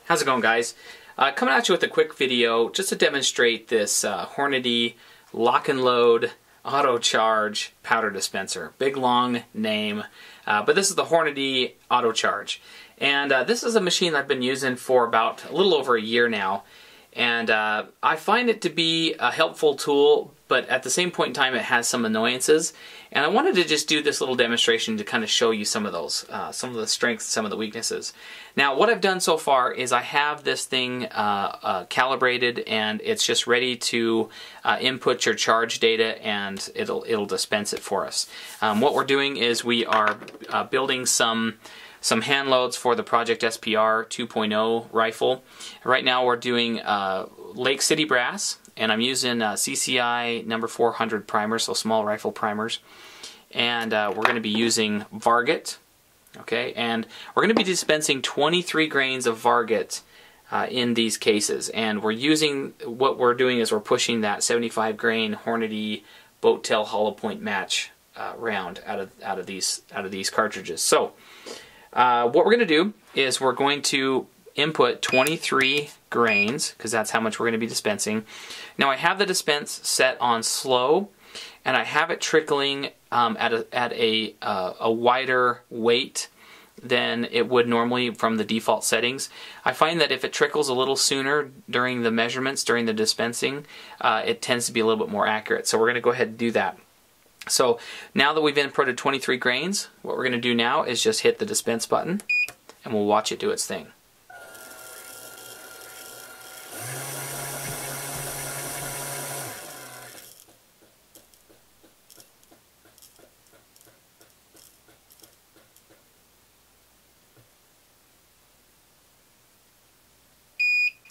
How's it going, guys? Coming at you with a quick video just to demonstrate this Hornady lock and load auto charge powder dispenser. Big long name, but this is the Hornady auto charge, and this is a machine I've been using for about a little over a year now, and I find it to be a helpful tool, but at the same point in time it has some annoyances, and I wanted to just do this little demonstration to kind of show you some of those, some of the strengths, some of the weaknesses. Now what I've done so far is I have this thing calibrated, and it's just ready to input your charge data, and it'll dispense it for us. What we're doing is we are building some hand loads for the Project SPR 2.0 rifle. Right now we're doing Lake City brass, and I'm using CCI number 400 primers, so small rifle primers. And we're going to be using Varget, okay? And we're going to be dispensing 23 grains of Varget in these cases. And we're using, what we're doing is we're pushing that 75 grain Hornady boat tail hollow point match round out of these cartridges. So what we're going to do is we're going to input 23 grains, because that's how much we're going to be dispensing. Now I have the dispense set on slow, and I have it trickling at a wider weight than it would normally from the default settings. I find that if it trickles a little sooner during the measurements, during the dispensing, it tends to be a little bit more accurate. So we're going to go ahead and do that. So now that we've inputted 23 grains, what we're going to do now is just hit the dispense button, and we'll watch it do its thing.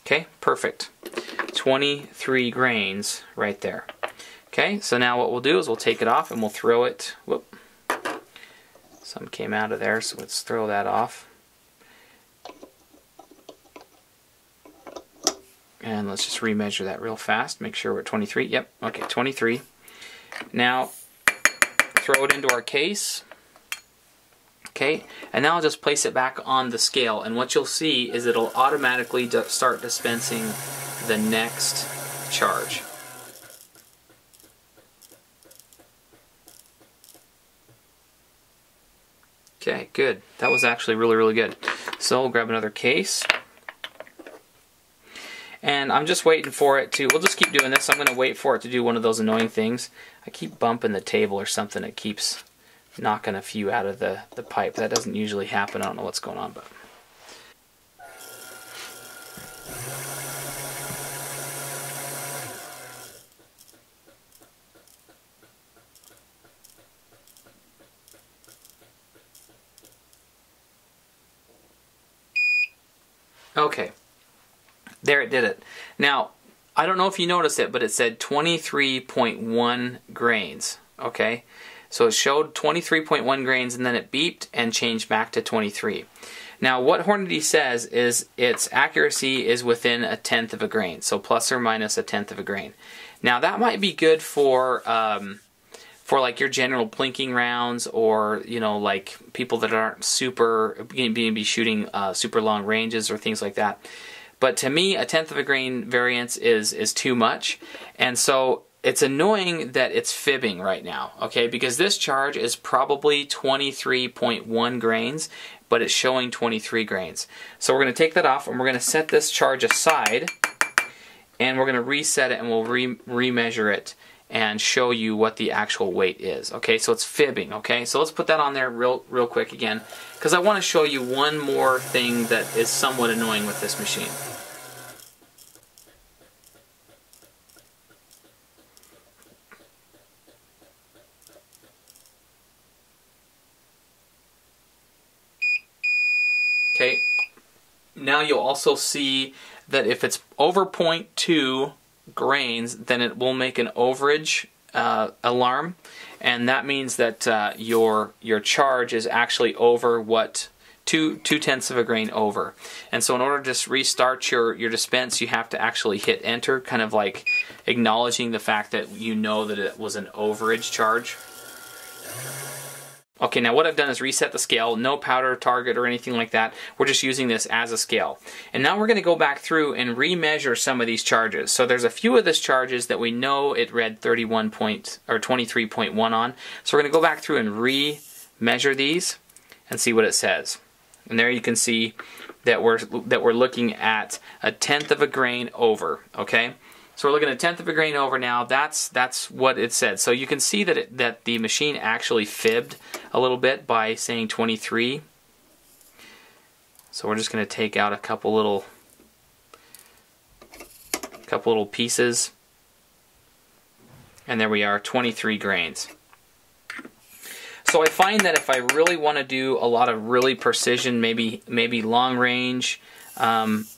Okay, perfect. 23 grains right there. Okay, so now what we'll do is we'll take it off and we'll throw it. Whoop. Some came out of there, so let's throw that off. And let's just remeasure that real fast. Make sure we're at 23. Yep, okay, 23. Now, throw it into our case. Okay, and now I'll just place it back on the scale, and what you'll see is it'll automatically start dispensing the next charge. Okay, good. That was actually really good. So we'll grab another case, and I'm just waiting for it to, we'll just keep doing this. I'm going to wait for it to do one of those annoying things. I keep bumping the table or something. It keeps knocking a few out of the pipe. That doesn't usually happen. I don't know what's going on, but okay, there, it did it. Now I don't know if you noticed it, but it said 23.1 grains. Okay, so it showed 23.1 grains, and then it beeped and changed back to 23. Now what Hornady says is its accuracy is within 1/10 of a grain, so plus or minus 1/10 of a grain. Now that might be good for like your general plinking rounds, or like people that aren't super be shooting super long ranges or things like that. But to me, 1/10 of a grain variance is too much, and so it's annoying that it's fibbing right now, okay? Because this charge is probably 23.1 grains, but it's showing 23 grains. So we're going to take that off, and we're going to set this charge aside, and we're going to reset it, and we'll remeasure it and show you what the actual weight is. Okay, so it's fibbing. Okay, so let's put that on there real quick again, because I want to show you one more thing that is somewhat annoying with this machine. Okay, now you'll also see that if it's over 0.2 grains, then it will make an overage alarm, and that means that your charge is actually over what, 2/10 of a grain over. And so in order to just restart your dispense, you have to actually hit enter, kind of like acknowledging the fact that you know that it was an overage charge. Okay, now what I've done is reset the scale, no powder target or anything like that. We're just using this as a scale. And now we're going to go back through and remeasure some of these charges. So there's a few of these charges that we know it read 23.1 on. So we're going to go back through and remeasure these and see what it says. And there you can see that we're looking at 1/10 of a grain over, okay? So we're looking at 1/10 of a grain over now. That's what it said. So you can see that the machine actually fibbed a little bit by saying 23. So we're just going to take out a couple little pieces, and there we are, 23 grains. So I find that if I really want to do a lot of really precision, maybe long range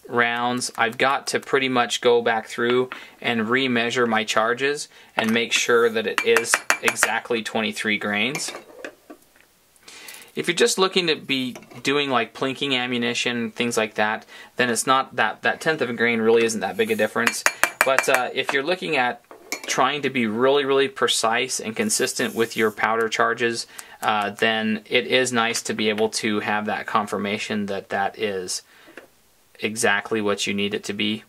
rounds, I've got to pretty much go back through and remeasure my charges and make sure that it is exactly 23 grains. If you're just looking to be doing like plinking ammunition, things like that, then it's not that 1/10 of a grain really isn't that big a difference. But if you're looking at trying to be really precise and consistent with your powder charges, then it is nice to be able to have that confirmation that that is exactly what you need it to be.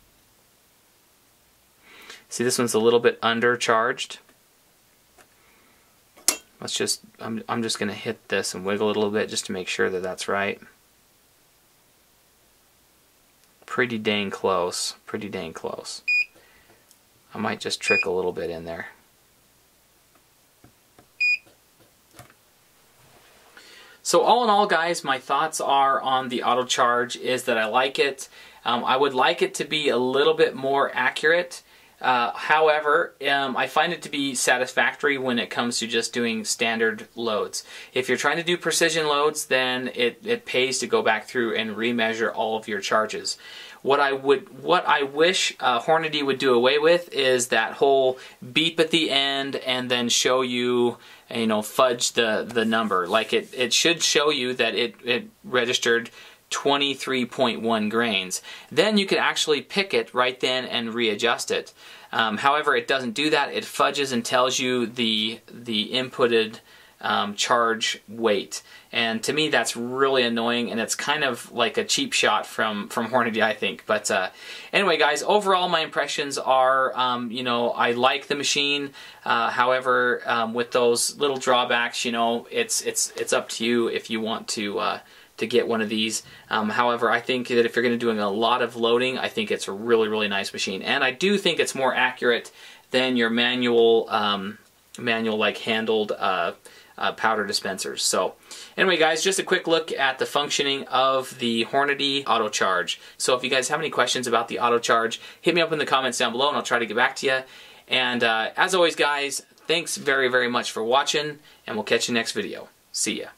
See, this one's a little bit undercharged. Let's just, I'm just going to hit this and wiggle it a little bit just to make sure that that's right. Pretty dang close, pretty dang close. I might just trick a little bit in there. So all in all, guys, my thoughts are on the auto charge is that I like it. I would like it to be a little bit more accurate. However, I find it to be satisfactory when it comes to just doing standard loads. If you're trying to do precision loads, then it pays to go back through and remeasure all of your charges. What I wish Hornady would do away with is that whole beep at the end and then show you, fudge the number. Like it should show you that it registered 23.1 grains. Then you could actually pick it right then and readjust it. However, it doesn't do that. It fudges and tells you the inputted charge weight. And to me, that's really annoying, and it's kind of like a cheap shot from Hornady, I think. But anyway, guys, overall, my impressions are, I like the machine. However, with those little drawbacks, it's up to you if you want to get one of these. However, I think that if you're going to be doing a lot of loading, I think it's a really nice machine, and I do think it's more accurate than your manual like handled powder dispensers. So anyway, guys, just a quick look at the functioning of the Hornady auto charge. So if you guys have any questions about the auto charge, hit me up in the comments down below and I'll try to get back to you. And as always, guys, thanks very much for watching, and we'll catch you next video. See ya.